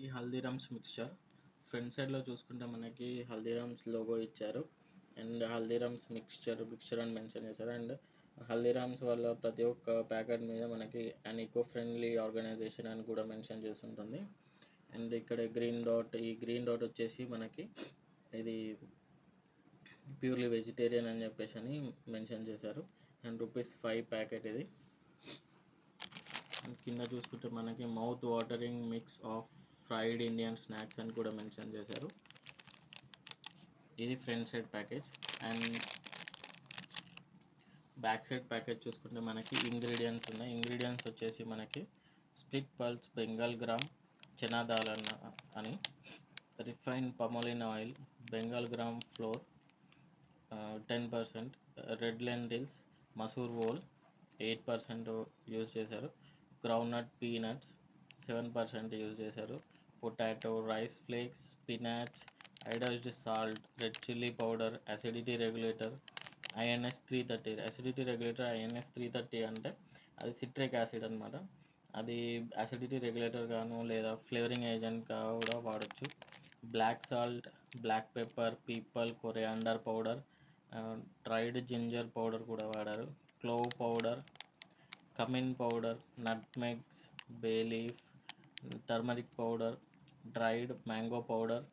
మనకి Haldiram's mixture front సైడ్లో చూసుకుంటే మనకి హల్దీరామ్స్ లోగో ఇచ్చారు అండ్ హల్దీరామ్స్ మిక్స్చర్ అని మెన్షన్ చేశారు. అండ్ హల్దీరామ్స్ వల్ల ప్రతి ఒక్క ప్యాకెట్ మీద మనకి అన్ ఈకో ఫ్రెండ్లీ ఆర్గనైజేషన్ అని కూడా మెన్షన్ చేసి ఉంటుంది. అండ్ ఇక్కడ ఈ గ్రీన్ డాట్ వచ్చేసి మనకి ఇది ప్యూర్లీ వెజిటేరియన్ అని చెప్పేసి అని మెన్షన్ చేశారు. అండ్ ₹5 ప్యాకెట్ ఇది. కింద చూసుకుంటే మనకి mouth watering mix of fried Indian snacks అని కూడా మెన్షన్ చేశారు. ఇది ఫ్రంట్ సైడ్ ప్యాకేజ్. అండ్ బ్యాక్ సైడ్ ప్యాకేజ్ చూసుకుంటే మనకి ఇంగ్రీడియంట్స్ ఉన్నాయి. ఇంగ్రీడియంట్స్ వచ్చేసి మనకి split pulse Bengal gram chana dal అని, refined palmolein oil, Bengal gram flour 10%, red lentils masoor whole 8% use చేశారు, గ్రౌండ్నట్ పీనట్స్ 7% యూజ్ చేశారు, potato, rice flakes, spinach, iodised salt, red chilli powder, acidity regulator INS 330. Acidity regulator INS 330 అంటే అది citric acid అనమాట. అది acidity regulator గాను లేదా flavouring ఏజెంట్గా కూడా వాడచ్చు. బ్లాక్ సాల్ట్, బ్లాక్ పెప్పర్, పీపల్, coriander powder, dried ginger powder కూడా వాడారు, clove powder, cumin powder, nutmegs, bay leaf, turmeric powder, dried mango powder,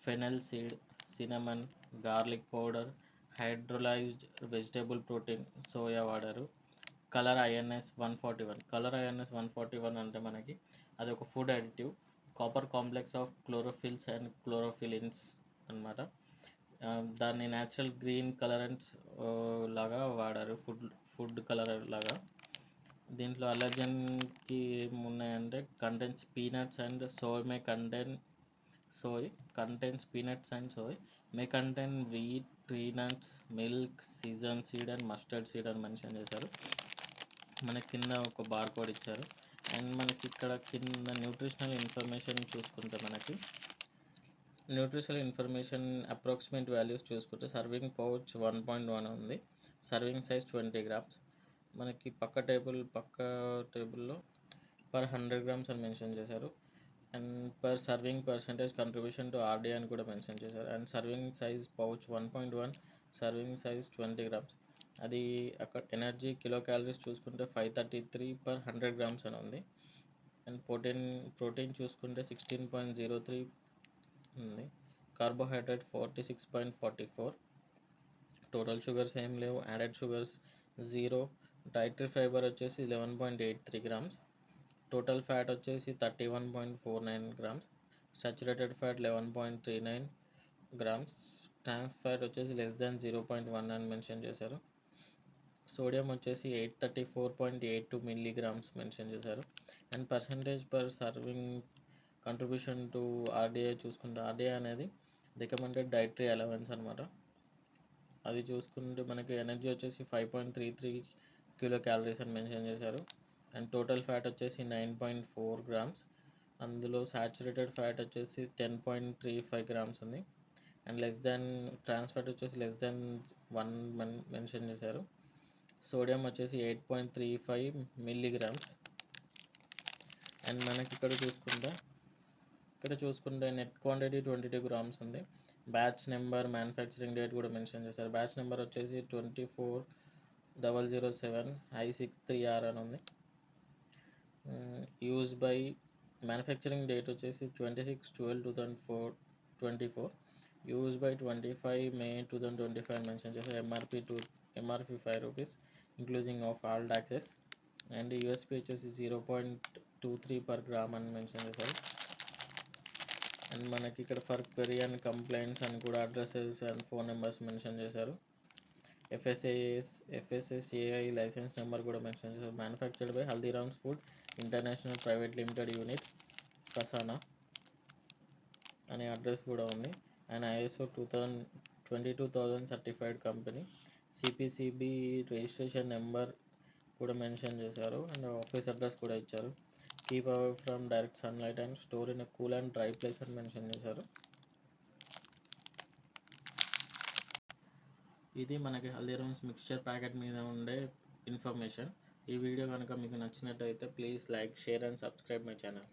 fennel seed, cinnamon, garlic powder, hydrolysed vegetable protein, soya వాడారు. Colour INS 141. Colour INS 141 అంటే మనకి అది ఒక food additive, copper complex of chlorophylls and chlorophyllins అనమాట. దాన్ని natural green కలరెంట్స్ లాగా వాడారు, food colour లాగా. దీంట్లో అలర్జన్కి ఏమున్నాయంటే contains peanuts and soy may contain wheat, peanuts, milk, sesame seed and mustard seed అని మెన్షన్ చేశారు. మనకి కింద ఒక బార్ కోడ్ ఇచ్చారు. అండ్ మనకి ఇక్కడ కింద న్యూట్రిషనల్ ఇన్ఫర్మేషన్ చూసుకుంటే మనకి న్యూట్రిషనల్ ఇన్ఫర్మేషన్ అప్రాక్సిమేట్ వాల్యూస్ చూసుకుంటే సర్వింగ్ పౌచ్ 1.1 ఉంది, సర్వింగ్ సైజ్ 20 grams. మనకి పక్క టేబుల్లో per 100 grams అని మెన్షన్ చేశారు. And per serving percentage contribution to RDA అని కూడా మెన్షన్ చేశారు. And serving size pouch 1.1, serving size 20 grams. అది అక్కడ ఎనర్జీ కిలో క్యాలరీస్ చూసుకుంటే 533 per 100 grams అని ఉంది. అండ్ ప్రోటీన్ చూసుకుంటే 16.03 ఉంది, కార్బోహైడ్రేట్ 46.44, టోటల్ షుగర్స్ ఏం లేవు, యాడెడ్ షుగర్స్ 0, డైటరీ ఫైబర్ వచ్చేసి 11.83 grams, టోటల్ ఫ్యాట్ వచ్చేసి 31.49 grams, saturated fat 11.39 grams, trans fat వచ్చేసి <0.1 అని మెన్షన్ చేశారు. సోడియం వచ్చేసి 834.82 milligrams మెన్షన్ చేశారు. And percentage per serving contribution to RDA చూసుకుంటే RDA అనేది రికమెండెడ్ డైటరీ అలవెన్స్ అనమాట. అది చూసుకుంటే మనకి ఎనర్జీ వచ్చేసి 5.33 కిలో క్యాలరీస్ అని మెన్షన్ చేశారు. అండ్ టోటల్ ఫ్యాట్ వచ్చేసి 9.4 grams, అందులో సాచురేటెడ్ ఫ్యాట్ వచ్చేసి 10.35 grams ఉంది. అండ్ ట్రాన్స్ ఫ్యాట్ వచ్చేసి <1 మెన్షన్ చేశారు. సోడియం వచ్చేసి 8.35 milligrams. అండ్ మనకి ఇక్కడ చూసుకుంటే నెట్ క్వాంటిటీ 22 grams ఉంది. బ్యాచ్ నెంబర్, మ్యానుఫ్యాక్చరింగ్ డేట్ కూడా మెన్షన్ చేశారు. బ్యాచ్ నెంబర్ వచ్చేసి 24007 I63R అని ఉంది. యూజ్ బై మ్యానుఫ్యాక్చరింగ్ డేట్ వచ్చేసి 26/12/2024, యూజ్ బై 25 May 2025 మెన్షన్ చేశారు. MRP ₹5 including of all taxes. And USP వచ్చేసి 0.23 per gram అని మెన్షన్ చేశారు. అండ్ మనకి ఇక్కడ ఫర్ క్వెరీ అండ్ కంప్లైంట్స్ అని కూడా addresses and phone numbers mention చేశారు. FSSAI లైసెన్స్ నెంబర్ కూడా మెన్షన్ చేశారు. Manufactured by Haldiram's food international private limited unit, Kasana అనే అడ్రస్ కూడా ఉంది. And ISO 22000 certified company, CPCB registration number కూడా మెన్షన్ చేశారు. అండ్ ఆఫీస్ అడ్రస్ కూడా ఇచ్చారు. Keep away from direct sunlight and store in cool and dry place అని mention చేశారు. ఇది మనకి హల్దీరామ్స్ మిక్స్చర్ ప్యాకెట్ మీద ఉండే ఇన్ఫర్మేషన్. ఈ వీడియో కనుక మీకు నచ్చినట్టయితే please like, share and subscribe my channel.